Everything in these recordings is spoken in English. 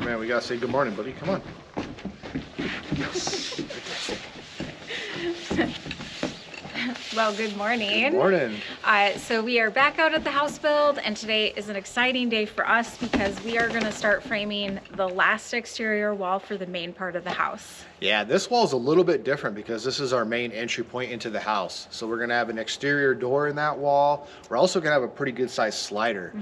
So man, we gotta say good morning, buddy. Come on. Yes. Well, good morning. Good morning. So we are back out at the house build, and today is an exciting day for us because we are going to start framing the last exterior wall for the main part of the house. Yeah, this wall is a little bit different because this is our main entry point into the house. So we're gonna have an exterior door in that wall. We're also gonna have a pretty good sized slider.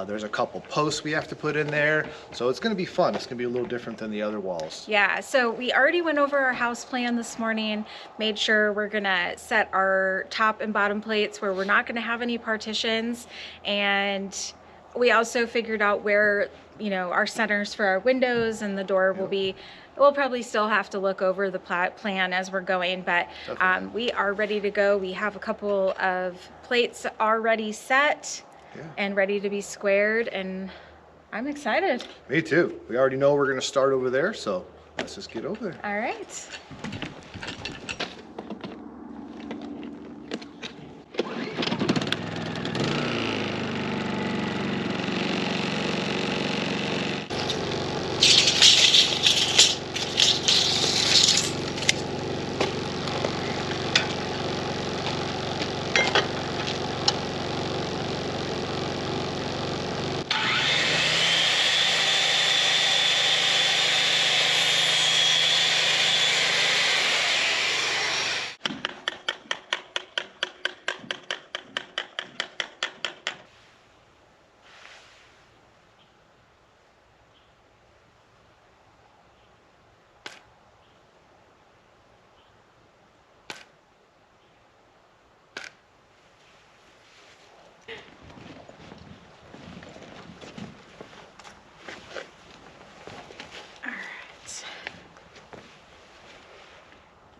There's a couple posts we have to put in there. So it's gonna be fun. It's gonna be a little different than the other walls. Yeah, so we already went over our house plan this morning, made sure we're gonna set our top and bottom plates where we're not gonna have any partitions, and we also figured out where, you know, our centers for our windows and the door will be. We'll probably still have to look over the plan as we're going, but we are ready to go. We have a couple of plates already set and ready to be squared, and I'm excited. Me too. We already know we're gonna start over there, so let's just get over there. All right.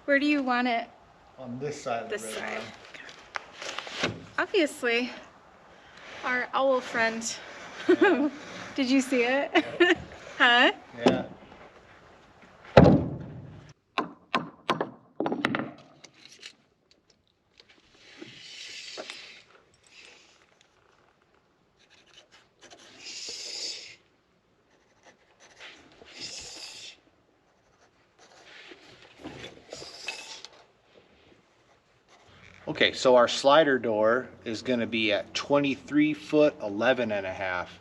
Where do you want it? On this side of the This red side. line. Obviously, our owl friend. Did you see it? Huh? Yeah. Okay, so our slider door is going to be at 23 foot 11 and a half.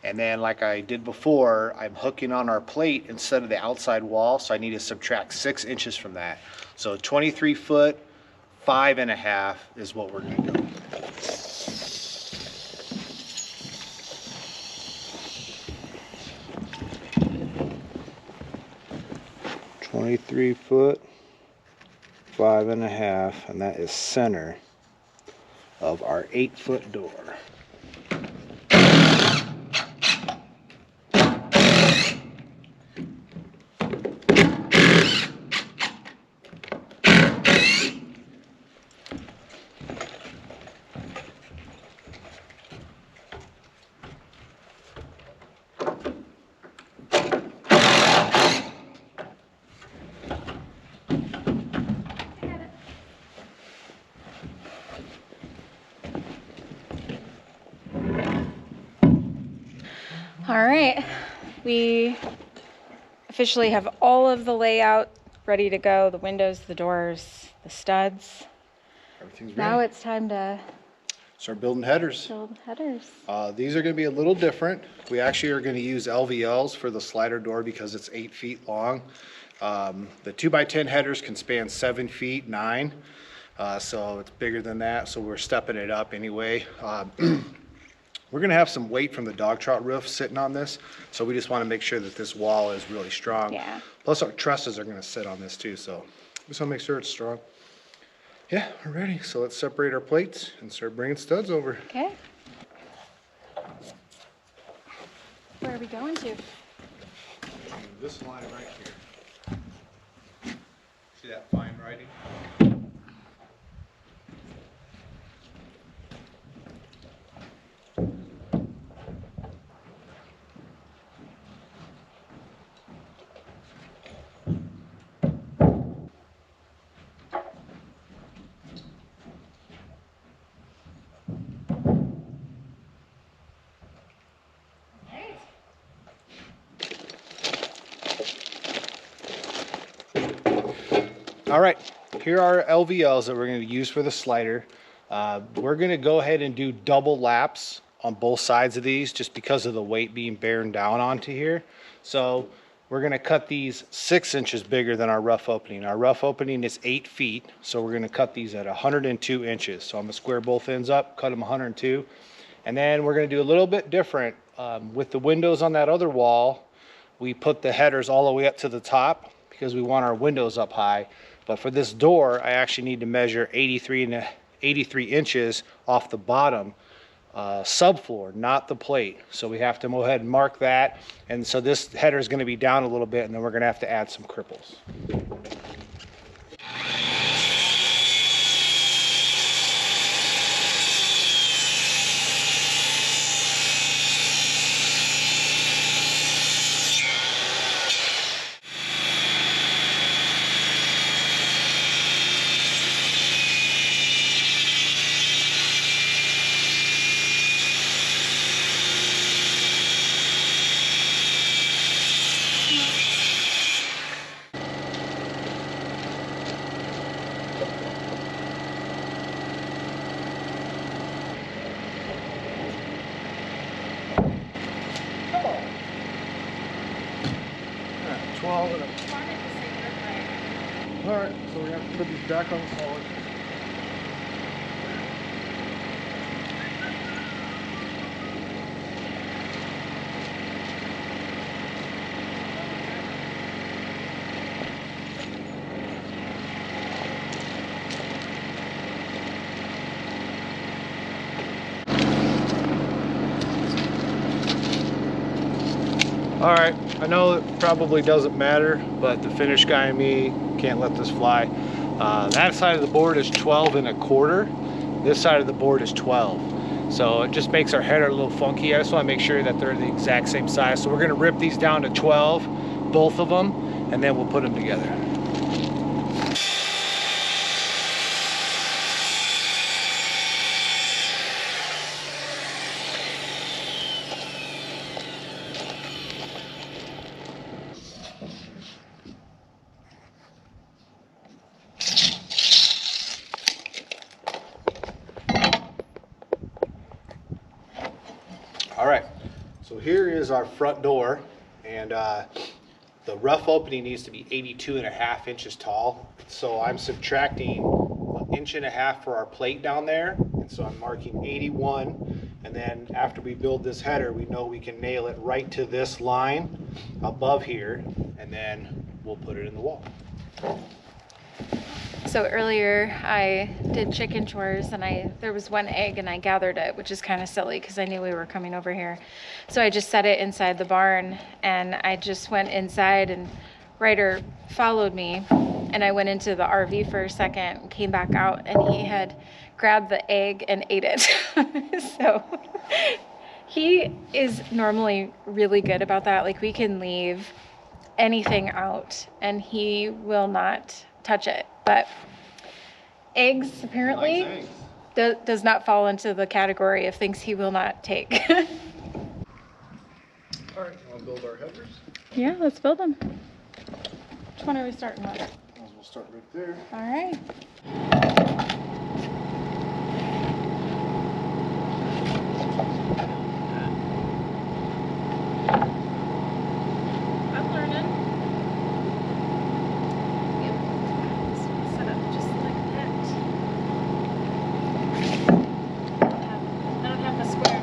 And then like I did before, I'm hooking on our plate instead of the outside wall, so I need to subtract 6 inches from that. So 23 foot 5 and a half is what we're going to go. "23 foot 5 and a half, and that is center of our 8-foot door. All right, we officially have all of the layout ready to go, the windows, the doors, the studs. Everything's ready. Now it's time to Start building headers. build headers. These are going to be a little different. We actually are going to use LVLs for the slider door because it's 8 feet long. The 2x10 headers can span 7 feet, 9. So it's bigger than that. So we're stepping it up anyway. We're going to have some weight from the dog trot roof sitting on this. So we just want to make sure that this wall is really strong. Yeah. Plus our trusses are going to sit on this too. So we just want to make sure it's strong. Yeah, we're ready. So let's separate our plates and start bringing studs over. Okay. Where are we going to? This line right here. See that fine writing? All right, here are LVLs that we're going to use for the slider. We're going to go ahead and do double laps on both sides of these just because of the weight being bearing down onto here. So we're going to cut these 6 inches bigger than our rough opening. Our rough opening is 8 feet, so we're going to cut these at 102 inches. So I'm going to square both ends up, cut them 102. And then we're going to do a little bit different. With the windows on that other wall, we put the headers all the way up to the top because we want our windows up high. But for this door, I actually need to measure 83 inches off the bottom subfloor, not the plate. So we have to go ahead and mark that. And so this header is going to be down a little bit, and then we're going to have to add some cripples. All right, so we have to put these back on solid. All right, I know it probably doesn't matter, but the finish guy and me can't let this fly. That side of the board is 12 1/4. This side of the board is 12. So it just makes our header a little funky. I just want to make sure that they're the exact same size. So we're going to rip these down to 12, both of them, and then we'll put them together. All right, so here is our front door, and the rough opening needs to be 82.5 inches tall. So I'm subtracting 1.5 inches for our plate down there, and so I'm marking 81. And then after we build this header, we know we can nail it right to this line above here, and then we'll put it in the wall. So earlier I did chicken chores and there was one egg and I gathered it, which is kind of silly because I knew we were coming over here. So I just set it inside the barn and I just went inside, and Ryder followed me, and I went into the RV for a second, came back out, and he had grabbed the egg and ate it. So he is normally really good about that. Like, we can leave anything out and he will not touch it. But eggs apparently does not fall into the category of things he will not take. All right, want to build our headers? Yeah, let's build them. Which one are we starting with? We'll start right there. All right. I'm learning. Set up just like that. I don't have the square.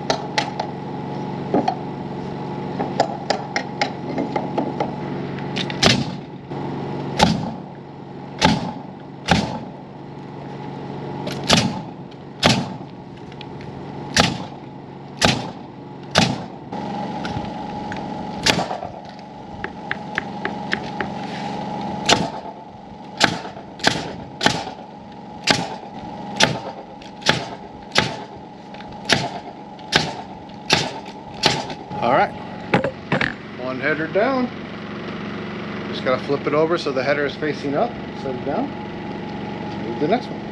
All right, one header down. Just gotta flip it over so the header is facing up, set it down, move the next one.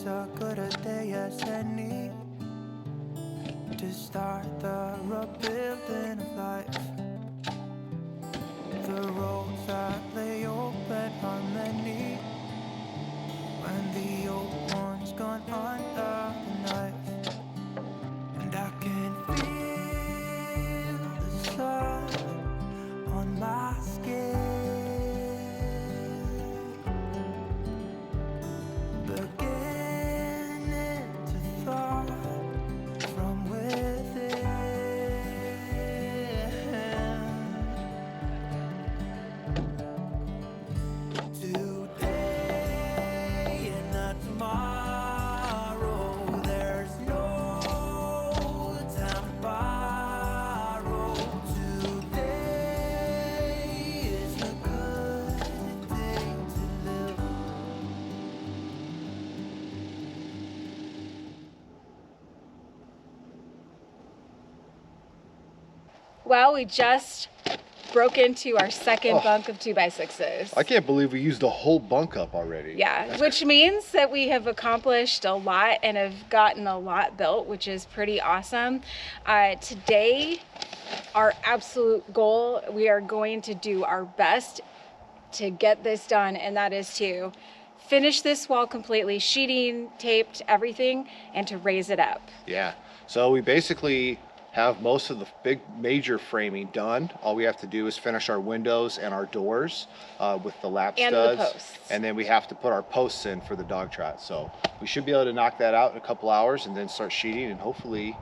as good a day as any to start the rebuilding of life. The roads that lay open are many when the old one's gone under the knife. And I can feel the sun on my skin, beginning to thaw from within. Today and not tomorrow, there's no time to borrow. Today is a good day to live. Well, we just broke into our second bunk of 2x6s. I can't believe we used a whole bunk up already. Yeah, which means that we have accomplished a lot and have gotten a lot built, which is pretty awesome. Today, our absolute goal, we are going to do our best to get this done, and that is to finish this wall completely, sheeting, taped, everything, and to raise it up. Yeah. So we basically have most of the big major framing done. All we have to do is finish our windows and our doors with the lap And the studs. posts. And then we have to put our posts in for the dog trot. So we should be able to knock that out in a couple hours and then start sheeting and hopefully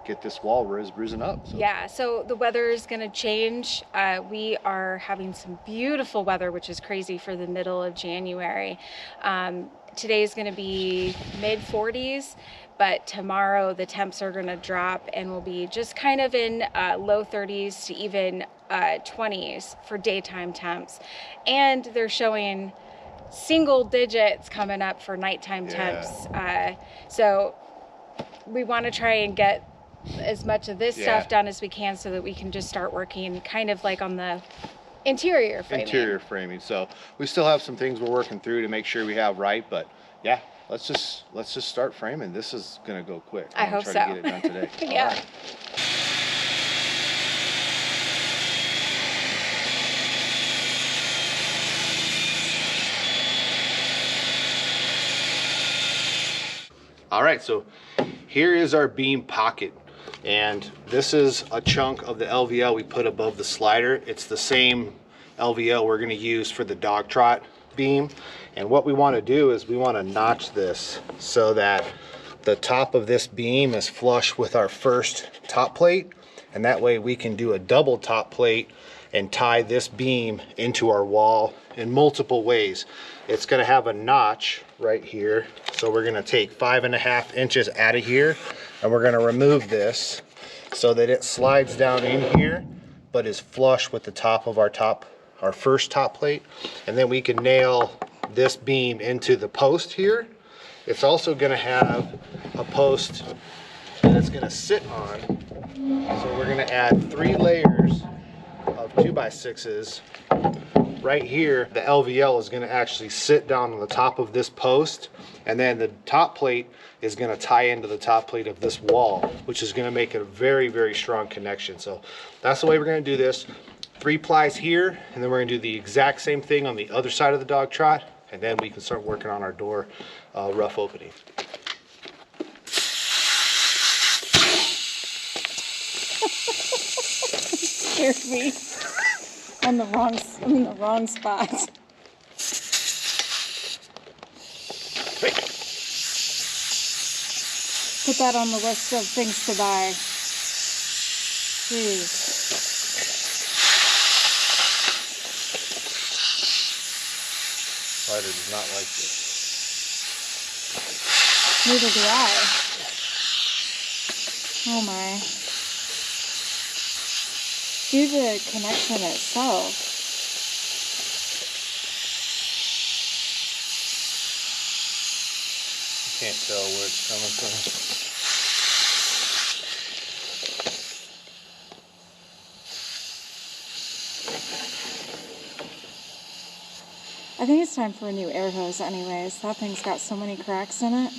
get this wall bruising up. So. Yeah, so the weather is going to change. We are having some beautiful weather, which is crazy for the middle of January. Today is going to be mid 40s, but tomorrow the temps are going to drop and will be just kind of in low 30s to even 20s for daytime temps. And they're showing single digits coming up for nighttime temps. So we want to try and get as much of this stuff done as we can so that we can just start working kind of like on the interior framing. So we still have some things we're working through to make sure we have right, but yeah, let's just start framing. This is gonna go quick. I hope try so. to get it done today. Yeah. All right. All right, so here is our beam pocket, and this is a chunk of the LVL we put above the slider. It's the same LVL we're going to use for the dog trot beam, and what we want to do is we want to notch this so that the top of this beam is flush with our first top plate, and that way we can do a double top plate and tie this beam into our wall in multiple ways. It's going to have a notch right here, so we're going to take 5.5 inches out of here and we're going to remove this so that it slides down in here but is flush with the top of our first top plate, and then we can nail this beam into the post here. It's also going to have a post that it's going to sit on, so we're going to add 3 layers of 2x6s right here. The LVL is going to actually sit down on the top of this post, and then the top plate is going to tie into the top plate of this wall, which is going to make it a very, very strong connection. So that's the way we're going to do this. 3 plies here, and then we're going to do the exact same thing on the other side of the dog trot, and then we can start working on our door rough opening. Scared me. I'm in the wrong spot. Put that on the list of things to buy. Jeez. Slider does not like this. Neither do I. Oh my. Do the connection itself. Can't tell where it's coming from. I think it's time for a new air hose anyways. That thing's got so many cracks in it.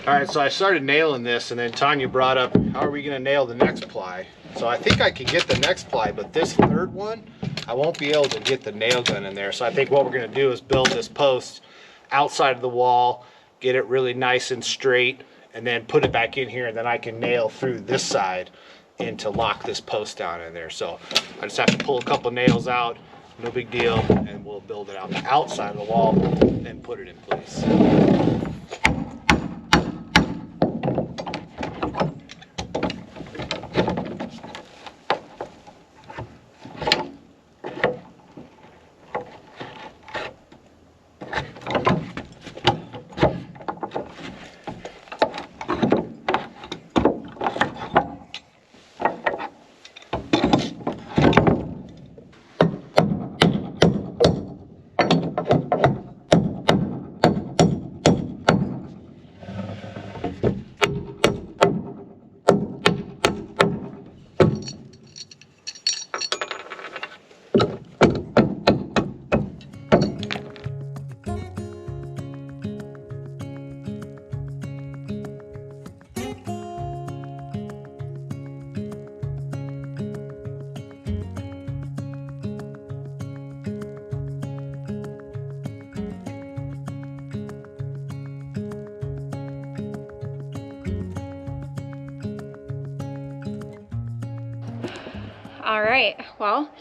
All right, so I started nailing this, and then Tanya brought up, how are we gonna nail the next ply? So I think I can get the next ply, but this third one, I won't be able to get the nail gun in there. So I think what we're gonna do is build this post outside of the wall, get it really nice and straight, and then put it back in here, and then I can nail through this side and to lock this post down in there. So I just have to pull a couple nails out, no big deal, and we'll build it out the outside of the wall and put it in place. All right, well,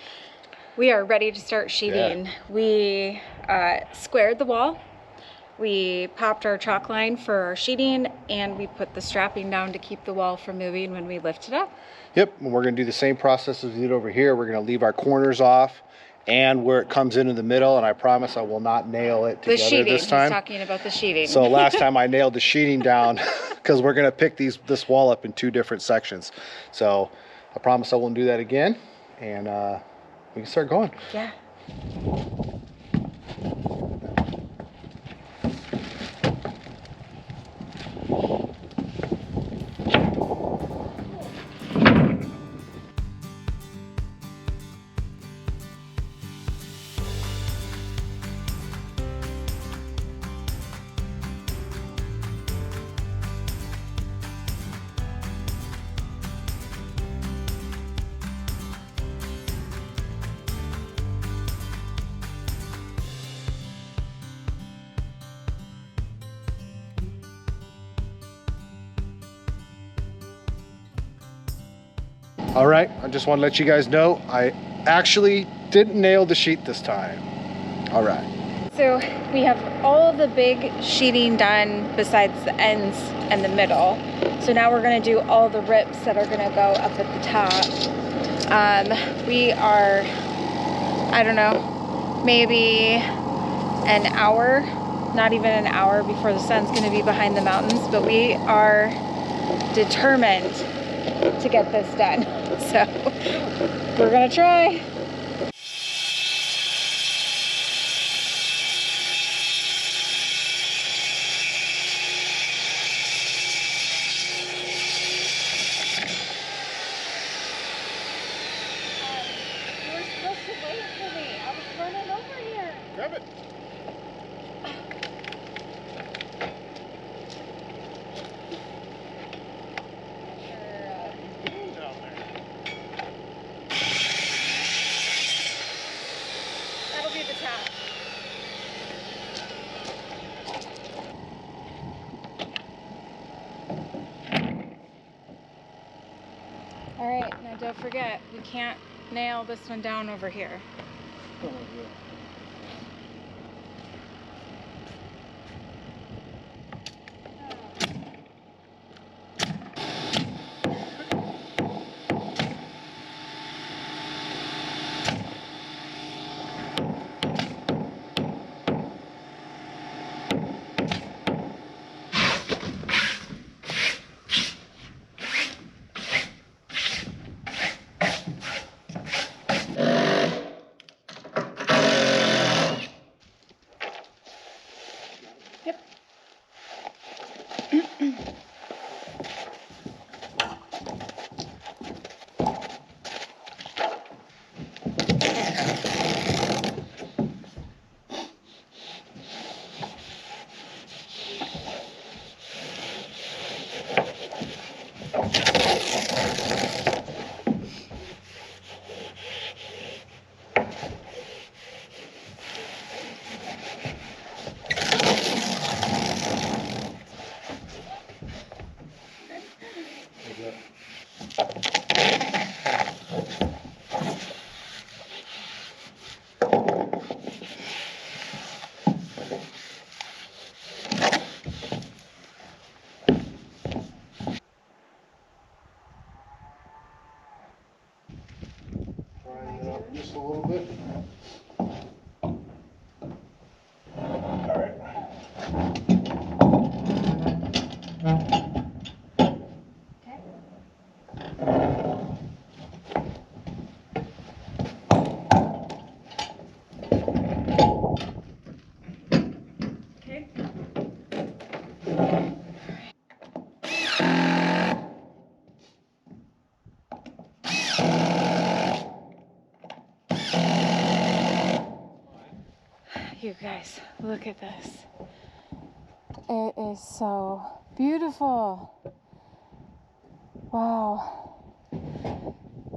we are ready to start sheeting. Yeah. We squared the wall, we popped our chalk line for our sheeting, and we put the strapping down to keep the wall from moving when we lift it up. Yep, and we're gonna do the same process as we did over here. We're gonna leave our corners off and where it comes into the middle, and I promise I will not nail it The together sheeting, this time. he's talking about the sheeting. So last time I nailed the sheeting down because we're gonna pick this wall up in two different sections. So I promise I won't do that again, and we can start going. Yeah. All right, I just want to let you guys know I actually didn't nail the sheet this time. All right. So we have all the big sheeting done besides the ends and the middle. So now we're gonna do all the rips that are gonna go up at the top. We are, I don't know, maybe an hour, not even an hour before the sun's gonna be behind the mountains, but we are determined to get this done. So we're gonna try. You were supposed to wait for me. I was running over here. Grab it. That'll be the top. All right, now don't forget, we can't nail this one down over here. Trying it up just a little bit. All right. Okay. You guys, look at this. It is so beautiful. Wow.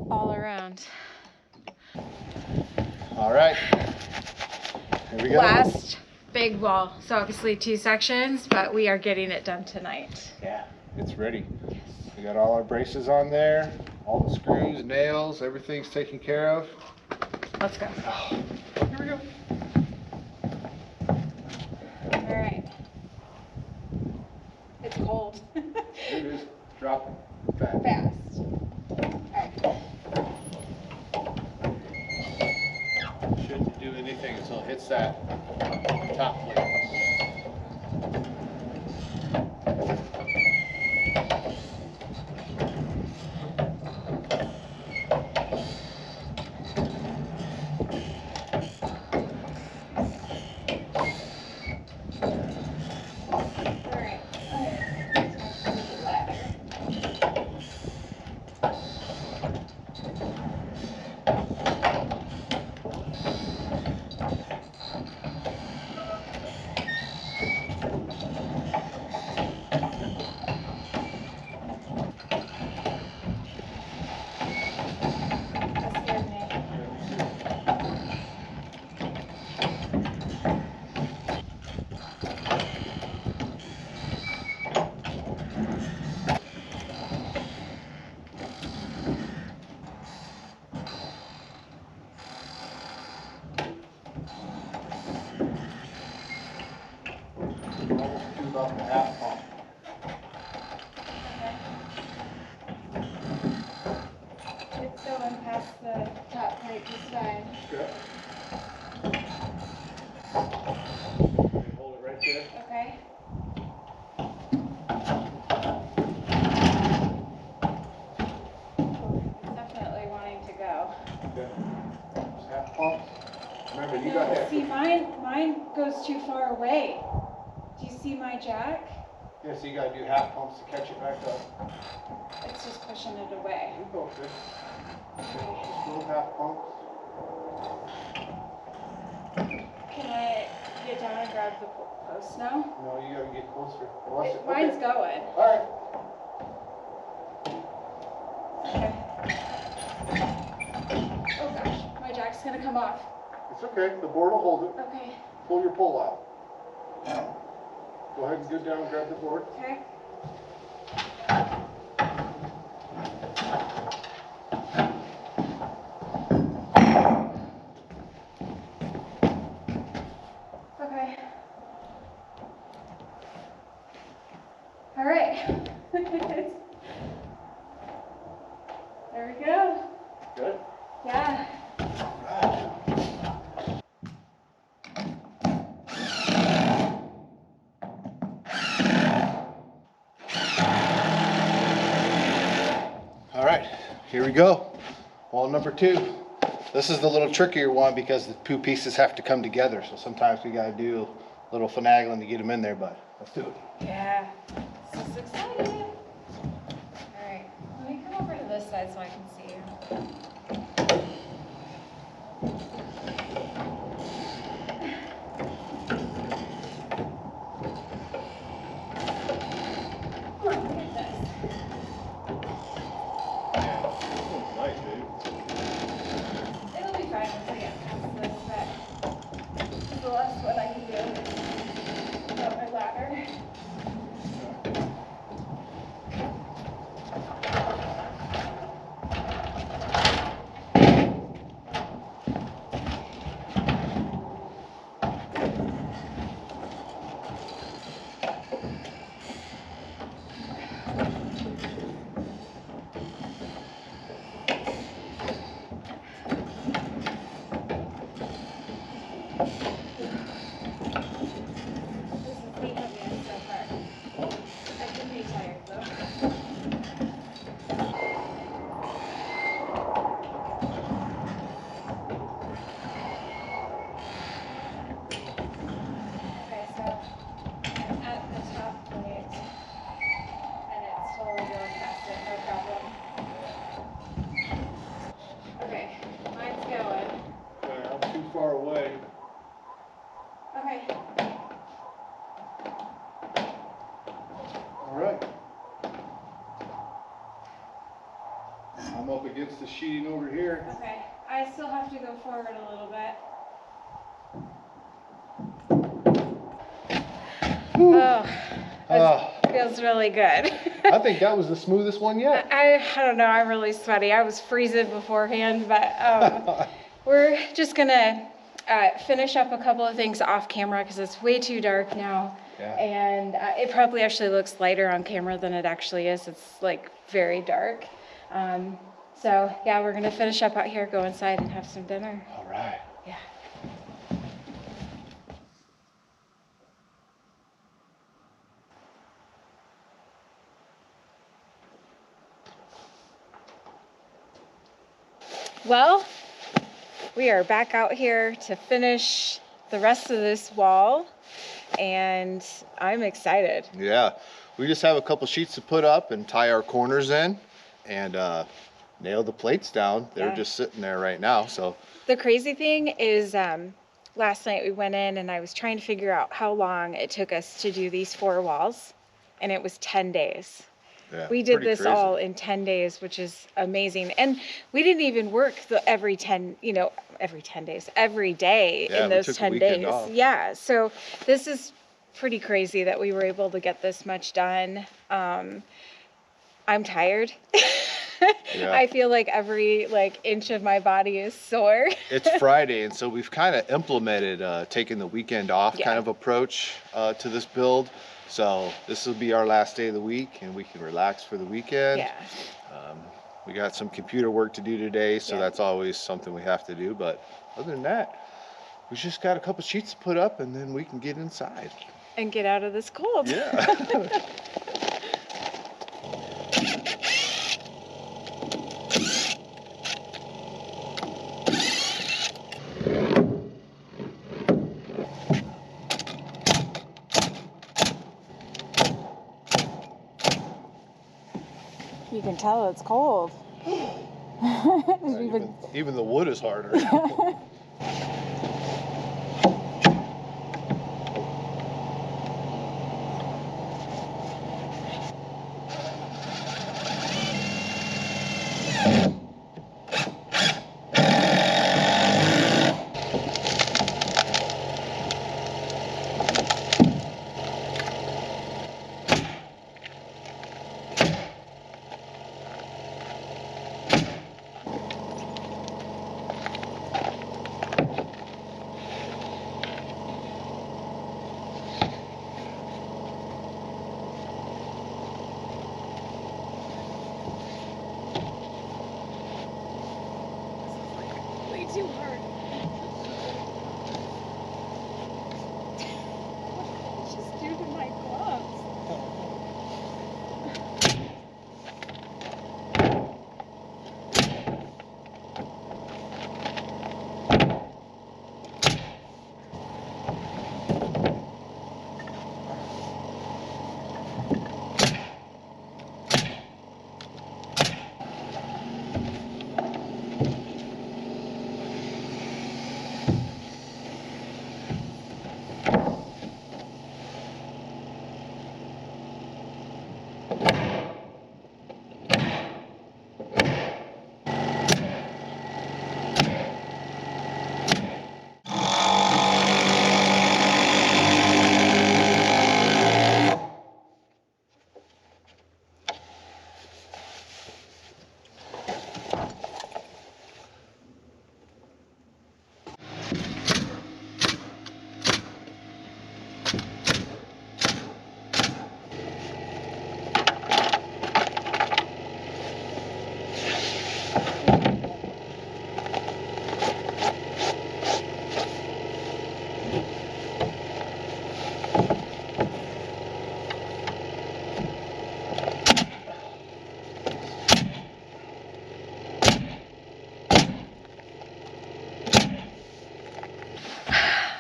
All around. All right. Here we go. Last big wall. So obviously 2 sections, but we are getting it done tonight. Yeah, it's ready. We got all our braces on there, all the screws, nails, everything's taken care of. Let's go. Here we go. All right. It's cold. Here it is. Dropping. Fast. Fast. All right. Shouldn't do anything until it hits that top plate. All right. That scared me. Almost to about the half pump. It's going past the top plate this time. Good. Hold it right there. Okay. It's definitely wanting to go. Okay. Just half pump. Remember, you got that. See, mine goes too far away. Do you see my jack? Yeah, so you gotta do half pumps to catch it back up. It's just pushing it away. You go, Chris. Just little half pumps. Can I get down and grab the post now? No, you gotta get closer. Unless it, Mine's okay. going. All right. Okay. Oh gosh, my jack's gonna come off. It's okay. The board will hold it. Okay. Pull your pull out. Go ahead and go down and grab the board. Okay. Okay. All right. There we go. Good. Yeah. All right, here we go. Wall number 2. This is the little trickier one because the 2 pieces have to come together. So sometimes we gotta do a little finagling to get them in there, but let's do it. Yeah, this is exciting. All right, let me come over to this side so I can see you. Come on, look at this. I'm up against the sheeting over here. Okay, I still have to go forward a little bit. Oh, it feels really good. I think that was the smoothest one yet. I don't know, I'm really sweaty. I was freezing beforehand, but we're just gonna finish up a couple of things off camera because it's way too dark now. Yeah. And it probably actually looks lighter on camera than it actually is. It's like very dark. So yeah, we're gonna finish up out here, go inside and have some dinner. All right. Yeah. Well, we are back out here to finish the rest of this wall, and I'm excited. Yeah, we just have a couple sheets to put up and tie our corners in and nail the plates down. They're Yeah. just sitting there right now. So The crazy thing is, last night we went in and I was trying to figure out how long it took us to do these 4 walls, and it was 10 days. yeah, We did pretty this crazy. all in 10 days, which is amazing. And we didn't even work every 10 days, every day Yeah, in we those took a 10 weekend days. off. Yeah. So this is pretty crazy that we were able to get this much done. I'm tired. Yeah. I feel like every inch of my body is sore. It's Friday, and so we've kind of implemented taking the weekend off Yeah. kind of approach to this build. So this will be our last day of the week, and we can relax for the weekend. Yeah. We got some computer work to do today, so Yeah. that's always something we have to do. But other than that, we just got a couple sheets to put up, and then we can get inside. And get out of this cold. Yeah. You can tell it's cold. Even the wood is harder. Way too hard. What did I just do to my gloves?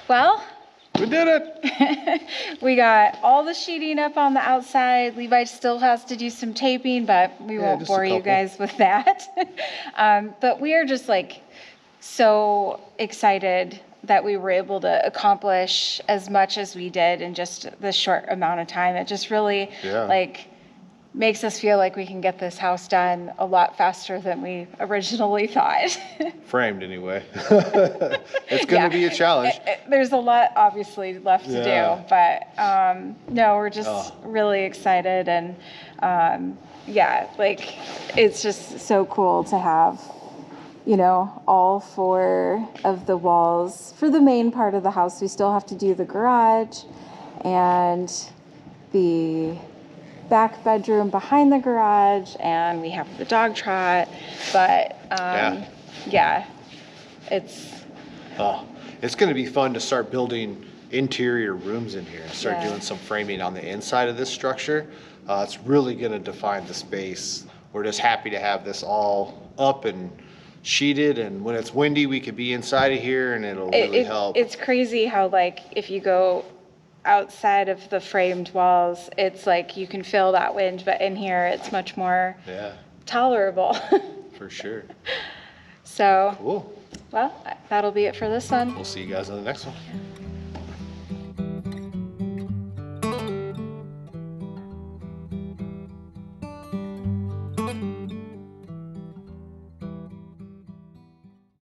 Well, We did it. we got all the sheeting up on the outside. Levi still has to do some taping, but we Yeah, won't just a bore you couple. guys with that. But we are just so excited that we were able to accomplish as much as we did in just this short amount of time. It just really Yeah. makes us feel like we can get this house done a lot faster than we originally thought. Framed anyway. It's Yeah. gonna be a challenge. There's a lot obviously left to Yeah. do, but no, we're just Oh. really excited, and yeah, like it's just so cool to have, you know, all 4 of the walls for the main part of the house. We still have to do the garage and the back bedroom behind the garage, and we have the dog trot, but yeah, It's gonna be fun to start building interior rooms in here and start Yeah. doing some framing on the inside of this structure. It's really gonna define the space. We're just happy to have this all up and sheeted, and when it's windy, we could be inside of here and it'll really help. It's crazy how, like, if you go outside of the framed walls, it's like you can feel that wind, but in here it's much more Yeah, tolerable. for sure. So, Cool. well, that'll be it for this one. We'll see you guys on the next one.